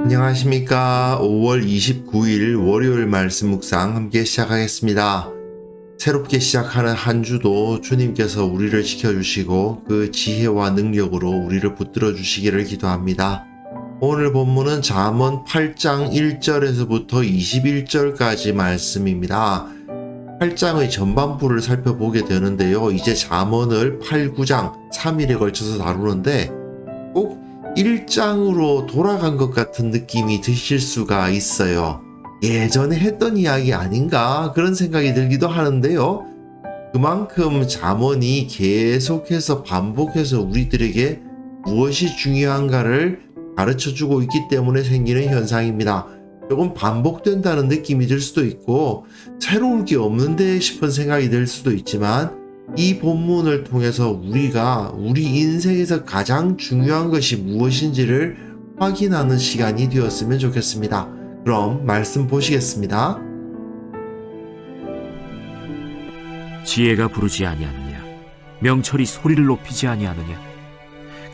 안녕하십니까. 5월 29일 월요일 말씀 묵상 함께 시작하겠습니다. 새롭게 시작하는 한 주도 주님께서 우리를 지켜주시고 그 지혜와 능력으로 우리를 붙들어 주시기를 기도합니다. 오늘 본문은 잠언 8장 1절에서부터 21절까지 말씀입니다. 8장의 전반부를 살펴보게 되는데요. 이제 잠언을 8, 9장 3일에 걸쳐서 다루는데 꼭 1장으로 돌아간 것 같은 느낌이 드실 수가 있어요. 예전에 했던 이야기 아닌가 그런 생각이 들기도 하는데요. 그만큼 잠언이 계속해서 반복해서 우리들에게 무엇이 중요한가를 가르쳐주고 있기 때문에 생기는 현상입니다. 조금 반복된다는 느낌이 들 수도 있고 새로울 게 없는데 싶은 생각이 들 수도 있지만 이 본문을 통해서 우리가 우리 인생에서 가장 중요한 것이 무엇인지를 확인하는 시간이 되었으면 좋겠습니다. 그럼 말씀 보시겠습니다. 지혜가 부르지 아니하느냐? 명철이 소리를 높이지 아니하느냐?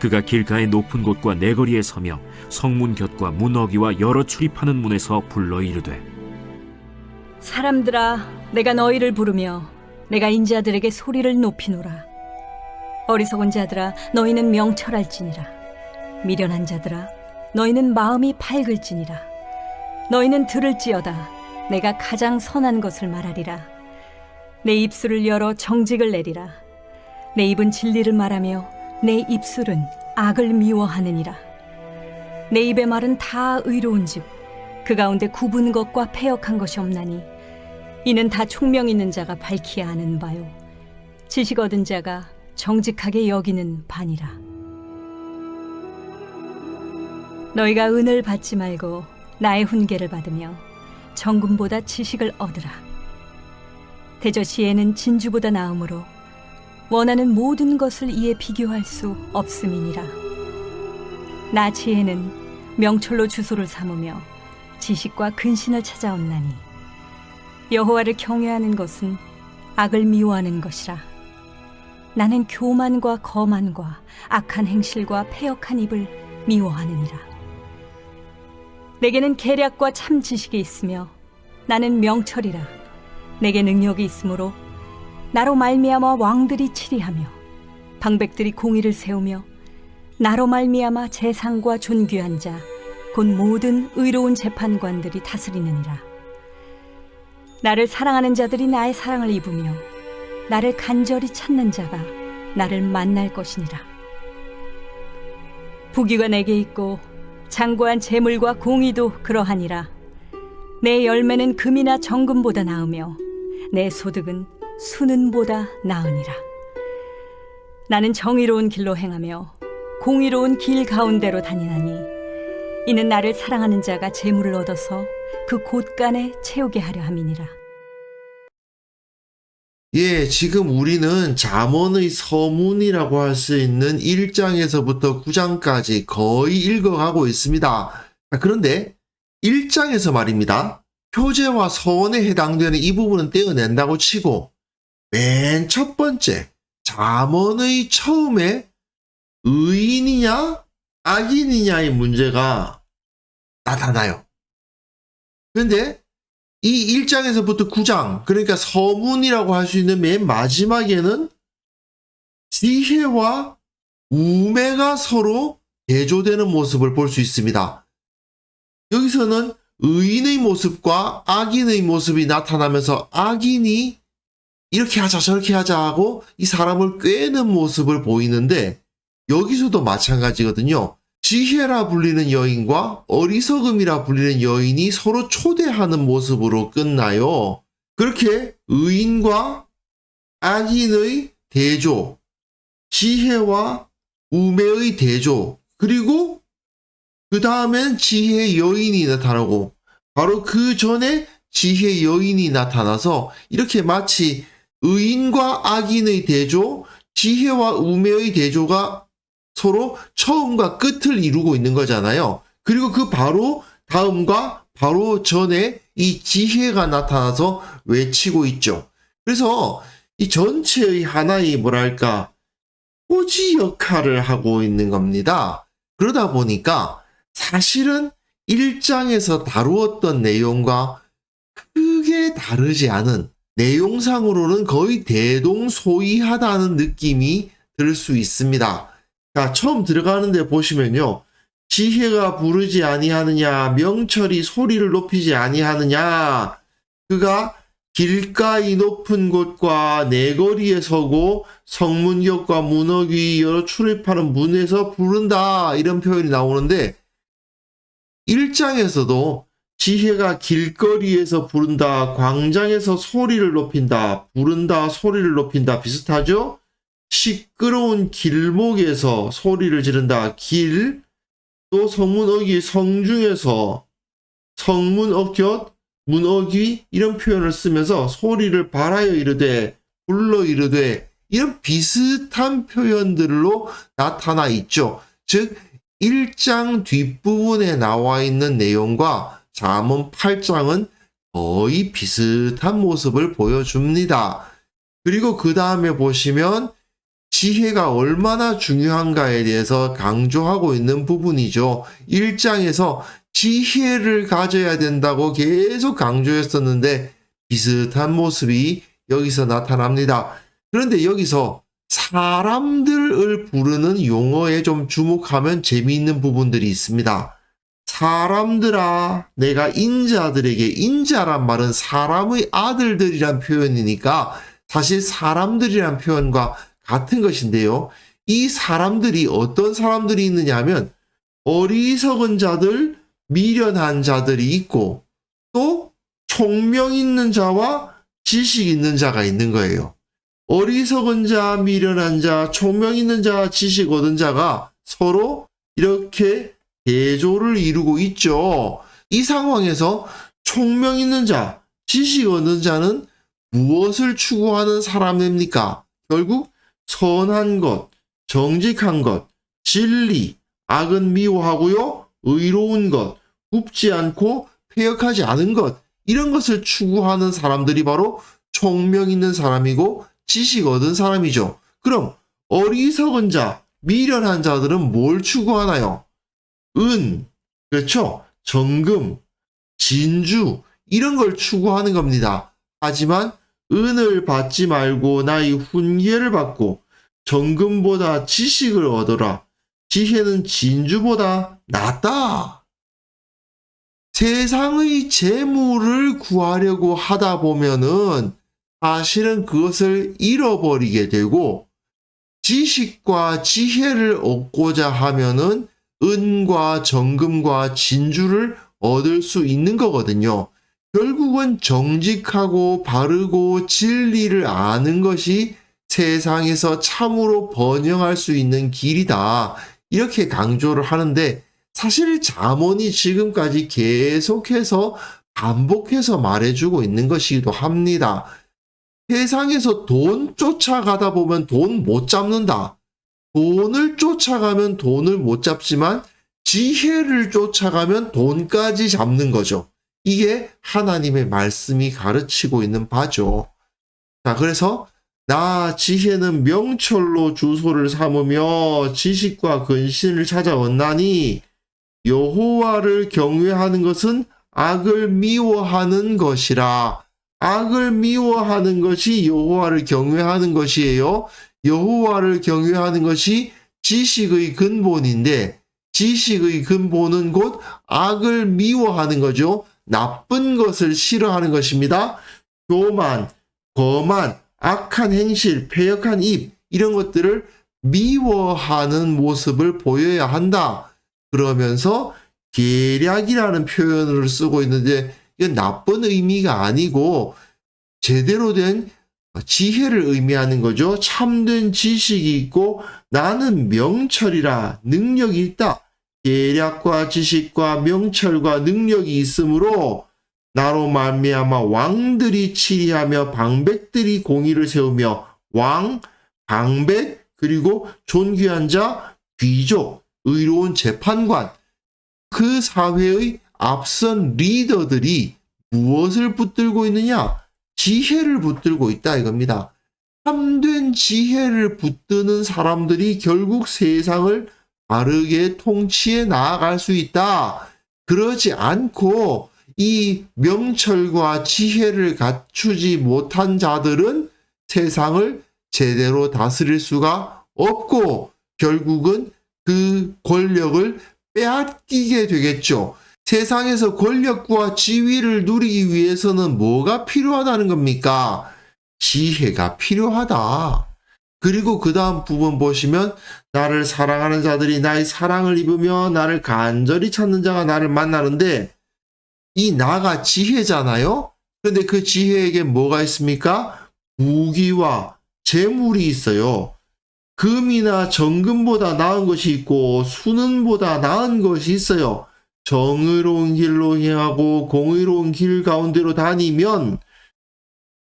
그가 길가의 높은 곳과 내거리에 서며 성문 곁과 문어기와 여러 출입하는 문에서 불러 이르되, 사람들아, 내가 너희를 부르며 내가 인자들에게 소리를 높이노라. 어리석은 자들아, 너희는 명철할지니라. 미련한 자들아, 너희는 마음이 밝을지니라. 너희는 들을지어다. 내가 가장 선한 것을 말하리라. 내 입술을 열어 정직을 내리라. 내 입은 진리를 말하며 내 입술은 악을 미워하느니라. 내 입의 말은 다 의로운즉 그 가운데 굽은 것과 패역한 것이 없나니 이는 다 총명 있는 자가 밝히 아는 바요 지식 얻은 자가 정직하게 여기는 바니라. 너희가 은을 받지 말고 나의 훈계를 받으며 정금보다 지식을 얻으라. 대저 지혜는 진주보다 나음으로 원하는 모든 것을 이에 비교할 수 없음이니라. 나 지혜는 명철로 주소를 삼으며 지식과 근신을 찾아온나니 여호와를 경외하는 것은 악을 미워하는 것이라. 나는 교만과 거만과 악한 행실과 패역한 입을 미워하느니라. 내게는 계략과 참 지식이 있으며 나는 명철이라. 내게 능력이 있으므로 나로 말미암아 왕들이 치리하며 방백들이 공의를 세우며 나로 말미암아 재상과 존귀한 자 곧 모든 의로운 재판관들이 다스리느니라. 나를 사랑하는 자들이 나의 사랑을 입으며 나를 간절히 찾는 자가 나를 만날 것이니라. 부귀가 내게 있고 장구한 재물과 공의도 그러하니라. 내 열매는 금이나 정금보다 나으며 내 소득은 수는보다 나으니라. 나는 정의로운 길로 행하며 공의로운 길 가운데로 다니나니 이는 나를 사랑하는 자가 재물을 얻어서 그 곳간에 채우게 하려 함이니라. 지금 우리는 잠언의 서문이라고 할 수 있는 1장에서부터 9장까지 거의 읽어가고 있습니다. 그런데 1장에서 말입니다. 표제와 서원에 해당되는 이 부분은 떼어낸다고 치고 맨 첫 번째 잠언의 처음에 의인이냐 악인이냐의 문제가 나타나요. 그런데 이 1장에서부터 9장, 그러니까 서문이라고 할 수 있는 맨 마지막에는 지혜와 우매가 서로 대조되는 모습을 볼 수 있습니다. 여기서는 의인의 모습과 악인의 모습이 나타나면서 악인이 이렇게 하자 저렇게 하자 하고 이 사람을 꾀는 모습을 보이는데 여기서도 마찬가지거든요. 지혜라 불리는 여인과 어리석음이라 불리는 여인이 서로 초대하는 모습으로 끝나요. 그렇게 의인과 악인의 대조, 지혜와 우매의 대조, 그리고 그 다음엔 지혜 여인이 나타나고 바로 그 전에 지혜 여인이 나타나서 이렇게 마치 의인과 악인의 대조, 지혜와 우매의 대조가 서로 처음과 끝을 이루고 있는 거잖아요. 그리고 그 바로 다음과 바로 전에 이 지혜가 나타나서 외치고 있죠. 그래서 이 전체의 하나의 뭐랄까 토지 역할을 하고 있는 겁니다. 그러다 보니까 사실은 1장에서 다루었던 내용과 크게 다르지 않은, 내용상으로는 거의 대동소이하다는 느낌이 들 수 있습니다. 자, 처음 들어가는데 보시면요. 지혜가 부르지 아니하느냐, 명철이 소리를 높이지 아니하느냐, 그가 길가이 높은 곳과 내거리에 서고 성문격과 문허 위 여러 출입하는 문에서 부른다, 이런 표현이 나오는데 1장에서도 지혜가 길거리에서 부른다, 광장에서 소리를 높인다, 부른다, 소리를 높인다 비슷하죠? 시끄러운 길목에서 소리를 지른다, 길, 또 성문어기 성중에서 성문어곁, 문어귀 이런 표현을 쓰면서 소리를 발하여 이르되, 불러 이르되, 이런 비슷한 표현들로 나타나 있죠. 즉 1장 뒷부분에 나와 있는 내용과 잠언 8장은 거의 비슷한 모습을 보여줍니다. 그리고 그 다음에 보시면 지혜가 얼마나 중요한가에 대해서 강조하고 있는 부분이죠. 1장에서 지혜를 가져야 된다고 계속 강조했었는데 비슷한 모습이 여기서 나타납니다. 그런데 여기서 사람들을 부르는 용어에 좀 주목하면 재미있는 부분들이 있습니다. 사람들아, 내가 인자들에게, 인자란 말은 사람의 아들들이란 표현이니까 사실 사람들이란 표현과 같은 것인데요. 이 사람들이 어떤 사람들이 있느냐 하면 어리석은 자들, 미련한 자들이 있고 또 총명 있는 자와 지식 있는 자가 있는 거예요. 어리석은 자, 미련한 자, 총명 있는 자, 지식 얻은 자가 서로 이렇게 대조를 이루고 있죠. 이 상황에서 총명 있는 자, 지식 얻는 자는 무엇을 추구하는 사람입니까? 결국 선한 것, 정직한 것, 진리, 악은 미워하고요, 의로운 것, 굽지 않고 패역하지 않은 것, 이런 것을 추구하는 사람들이 바로 총명 있는 사람이고 지식 얻은 사람이죠. 그럼 어리석은 자, 미련한 자들은 뭘 추구하나요? 은, 그렇죠? 정금, 진주, 이런 걸 추구하는 겁니다. 하지만 은을 받지 말고 나의 훈계를 받고 정금보다 지식을 얻어라. 지혜는 진주보다 낫다. 세상의 재물을 구하려고 하다 보면은 사실은 그것을 잃어버리게 되고, 지식과 지혜를 얻고자 하면은 은과 정금과 진주를 얻을 수 있는 거거든요. 결국은 정직하고 바르고 진리를 아는 것이 세상에서 참으로 번영할 수 있는 길이다, 이렇게 강조를 하는데, 사실 잠언이 지금까지 계속해서 반복해서 말해주고 있는 것이기도 합니다. 세상에서 돈 쫓아가다 보면 돈 못 잡는다. 돈을 쫓아가면 돈을 못 잡지만 지혜를 쫓아가면 돈까지 잡는 거죠. 이게 하나님의 말씀이 가르치고 있는 바죠. 자, 그래서 나 지혜는 명철로 주소를 삼으며 지식과 근신을 찾아왔나니 여호와를 경외하는 것은 악을 미워하는 것이라. 악을 미워하는 것이 여호와를 경외하는 것이에요. 여호와를 경외하는 것이 지식의 근본인데, 지식의 근본은 곧 악을 미워하는 거죠. 나쁜 것을 싫어하는 것입니다. 교만, 거만, 악한 행실, 패역한 입, 이런 것들을 미워하는 모습을 보여야 한다. 그러면서 계략이라는 표현을 쓰고 있는데, 이건 나쁜 의미가 아니고 제대로 된 지혜를 의미하는 거죠. 참된 지식이 있고 나는 명철이라, 능력이 있다. 계략과 지식과 명철과 능력이 있으므로 나로 말미암아 왕들이 치리하며 방백들이 공의를 세우며, 왕, 방백, 그리고 존귀한 자, 귀족, 의로운 재판관, 그 사회의 앞선 리더들이 무엇을 붙들고 있느냐? 지혜를 붙들고 있다, 이겁니다. 참된 지혜를 붙드는 사람들이 결국 세상을 바르게 통치해 나아갈 수 있다. 그러지 않고 이 명철과 지혜를 갖추지 못한 자들은 세상을 제대로 다스릴 수가 없고 결국은 그 권력을 빼앗기게 되겠죠. 세상에서 권력과 지위를 누리기 위해서는 뭐가 필요하다는 겁니까? 지혜가 필요하다. 그리고 그 다음 부분 보시면 나를 사랑하는 자들이 나의 사랑을 입으며 나를 간절히 찾는 자가 나를 만나는데 이 나가 지혜잖아요. 그런데 그 지혜에게 뭐가 있습니까? 무기와 재물이 있어요. 금이나 정금보다 나은 것이 있고 수는보다 나은 것이 있어요. 정의로운 길로 행하고 공의로운 길 가운데로 다니면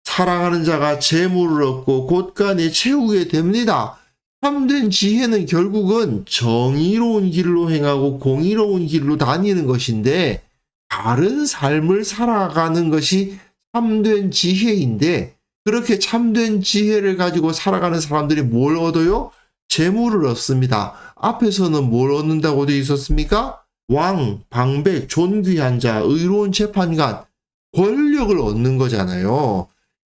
사랑하는 자가 재물을 얻고 곳간에 채우게 됩니다. 참된 지혜는 결국은 정의로운 길로 행하고 공의로운 길로 다니는 것인데 바른 삶을 살아가는 것이 참된 지혜인데 그렇게 참된 지혜를 가지고 살아가는 사람들이 뭘 얻어요? 재물을 얻습니다. 앞에서는 뭘 얻는다고 되어 있었습니까? 왕, 방백, 존귀한 자, 의로운 재판관, 권력을 얻는 거잖아요.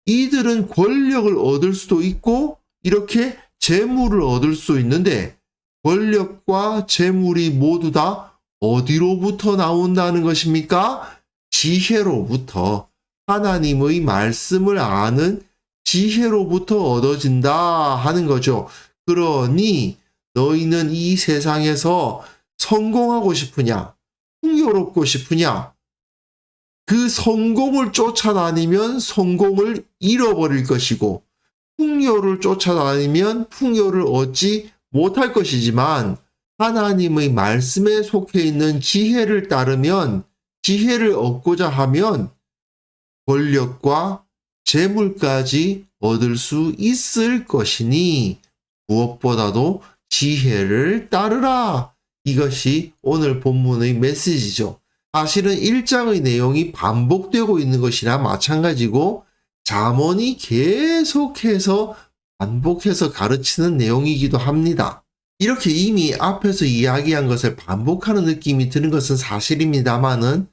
이들은 권력을 얻을 수도 있고 이렇게 재물을 얻을 수 있는데 권력과 재물이 모두 다 어디로부터 나온다는 것입니까? 지혜로부터. 하나님의 말씀을 아는 지혜로부터 얻어진다 하는 거죠. 그러니 너희는 이 세상에서 성공하고 싶으냐? 풍요롭고 싶으냐? 그 성공을 쫓아다니면 성공을 잃어버릴 것이고 풍요를 쫓아다니면 풍요를 얻지 못할 것이지만 하나님의 말씀에 속해 있는 지혜를 따르면 지혜를 얻고자 하면 권력과 재물까지 얻을 수 있을 것이니 무엇보다도 지혜를 따르라. 이것이 오늘 본문의 메시지죠. 사실은 1장의 내용이 반복되고 있는 것이나 마찬가지고 잠언이 계속해서 반복해서 가르치는 내용이기도 합니다. 이렇게 이미 앞에서 이야기한 것을 반복하는 느낌이 드는 것은 사실입니다만은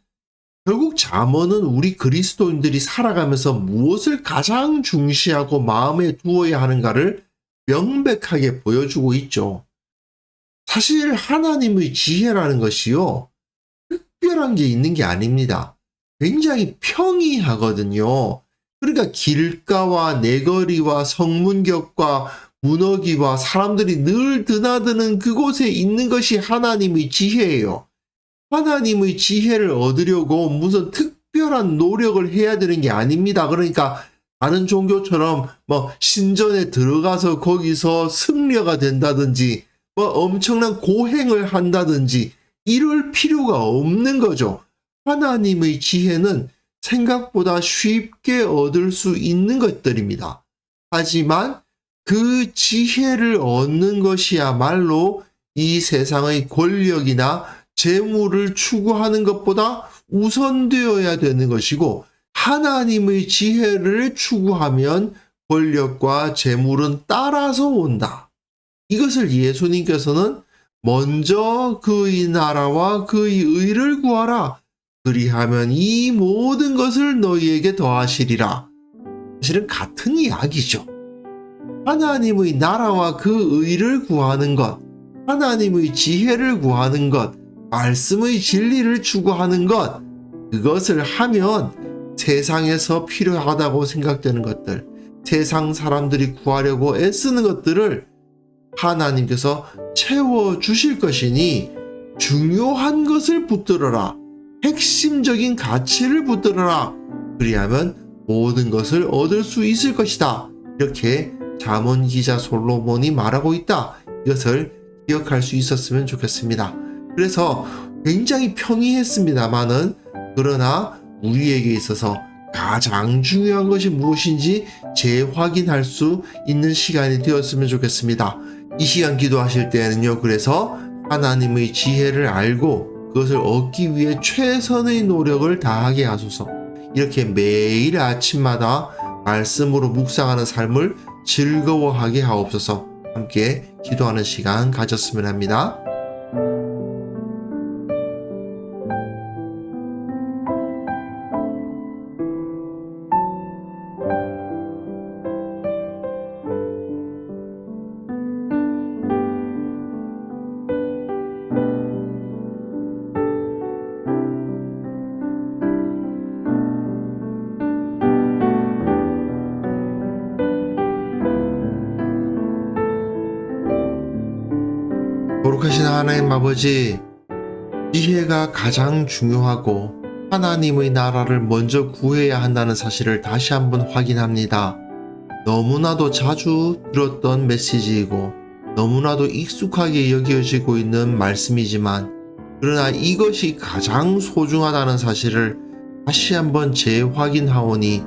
결국 잠언은 우리 그리스도인들이 살아가면서 무엇을 가장 중시하고 마음에 두어야 하는가를 명백하게 보여주고 있죠. 사실 하나님의 지혜라는 것이요. 특별한 게 있는 게 아닙니다. 굉장히 평이하거든요. 그러니까 길가와 내거리와 성문격과 문어기와 사람들이 늘 드나드는 그곳에 있는 것이 하나님의 지혜예요. 하나님의 지혜를 얻으려고 무슨 특별한 노력을 해야 되는 게 아닙니다. 그러니까 다른 종교처럼 신전에 들어가서 거기서 승려가 된다든지 엄청난 고행을 한다든지 이럴 필요가 없는 거죠. 하나님의 지혜는 생각보다 쉽게 얻을 수 있는 것들입니다. 하지만 그 지혜를 얻는 것이야말로 이 세상의 권력이나 재물을 추구하는 것보다 우선되어야 되는 것이고 하나님의 지혜를 추구하면 권력과 재물은 따라서 온다. 이것을 예수님께서는 먼저 그의 나라와 그의 의를 구하라. 그리하면 이 모든 것을 너희에게 더하시리라. 사실은 같은 이야기죠. 하나님의 나라와 그 의를 구하는 것, 하나님의 지혜를 구하는 것, 말씀의 진리를 추구하는 것, 그것을 하면 세상에서 필요하다고 생각되는 것들, 세상 사람들이 구하려고 애쓰는 것들을 하나님께서 채워주실 것이니 중요한 것을 붙들어라. 핵심적인 가치를 붙들어라. 그리하면 모든 것을 얻을 수 있을 것이다. 이렇게 잠언 기자 솔로몬이 말하고 있다. 이것을 기억할 수 있었으면 좋겠습니다. 그래서 굉장히 평이했습니다만은 그러나 우리에게 있어서 가장 중요한 것이 무엇인지 재확인할 수 있는 시간이 되었으면 좋겠습니다. 이 시간 기도하실 때는요. 그래서 하나님의 지혜를 알고 그것을 얻기 위해 최선의 노력을 다하게 하소서. 이렇게 매일 아침마다 말씀으로 묵상하는 삶을 즐거워하게 하옵소서. 함께 기도하는 시간 가졌으면 합니다. 하나님 아버지, 지혜가 가장 중요하고 하나님의 나라를 먼저 구해야 한다는 사실을 다시 한번 확인합니다. 너무나도 자주 들었던 메시지이고 너무나도 익숙하게 여겨지고 있는 말씀이지만, 그러나 이것이 가장 소중하다는 사실을 다시 한번 재확인하오니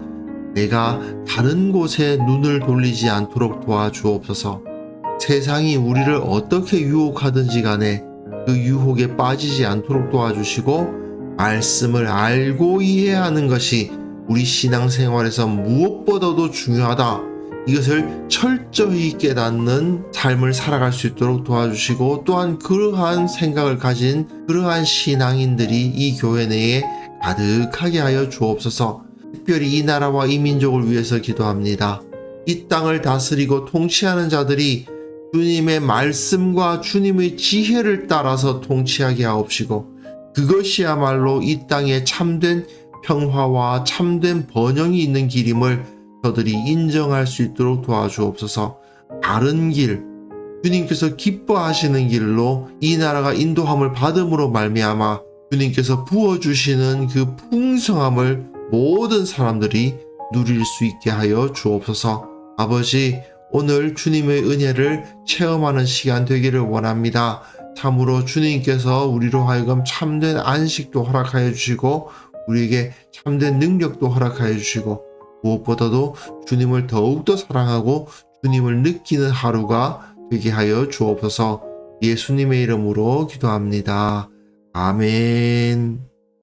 내가 다른 곳에 눈을 돌리지 않도록 도와주옵소서. 세상이 우리를 어떻게 유혹하든지 간에 그 유혹에 빠지지 않도록 도와주시고, 말씀을 알고 이해하는 것이 우리 신앙생활에서 무엇보다도 중요하다, 이것을 철저히 깨닫는 삶을 살아갈 수 있도록 도와주시고, 또한 그러한 생각을 가진 그러한 신앙인들이 이 교회 내에 가득하게 하여 주옵소서. 특별히 이 나라와 이 민족을 위해서 기도합니다. 이 땅을 다스리고 통치하는 자들이 주님의 말씀과 주님의 지혜를 따라서 통치하게 하옵시고, 그것이야말로 이 땅에 참된 평화와 참된 번영이 있는 길임을 저들이 인정할 수 있도록 도와주옵소서. 바른 길, 주님께서 기뻐하시는 길로 이 나라가 인도함을 받음으로 말미암아 주님께서 부어주시는 그 풍성함을 모든 사람들이 누릴 수 있게 하여 주옵소서. 아버지, 오늘 주님의 은혜를 체험하는 시간 되기를 원합니다. 참으로 주님께서 우리로 하여금 참된 안식도 허락하여 주시고, 우리에게 참된 능력도 허락하여 주시고, 무엇보다도 주님을 더욱더 사랑하고 주님을 느끼는 하루가 되게 하여 주옵소서. 예수님의 이름으로 기도합니다. 아멘.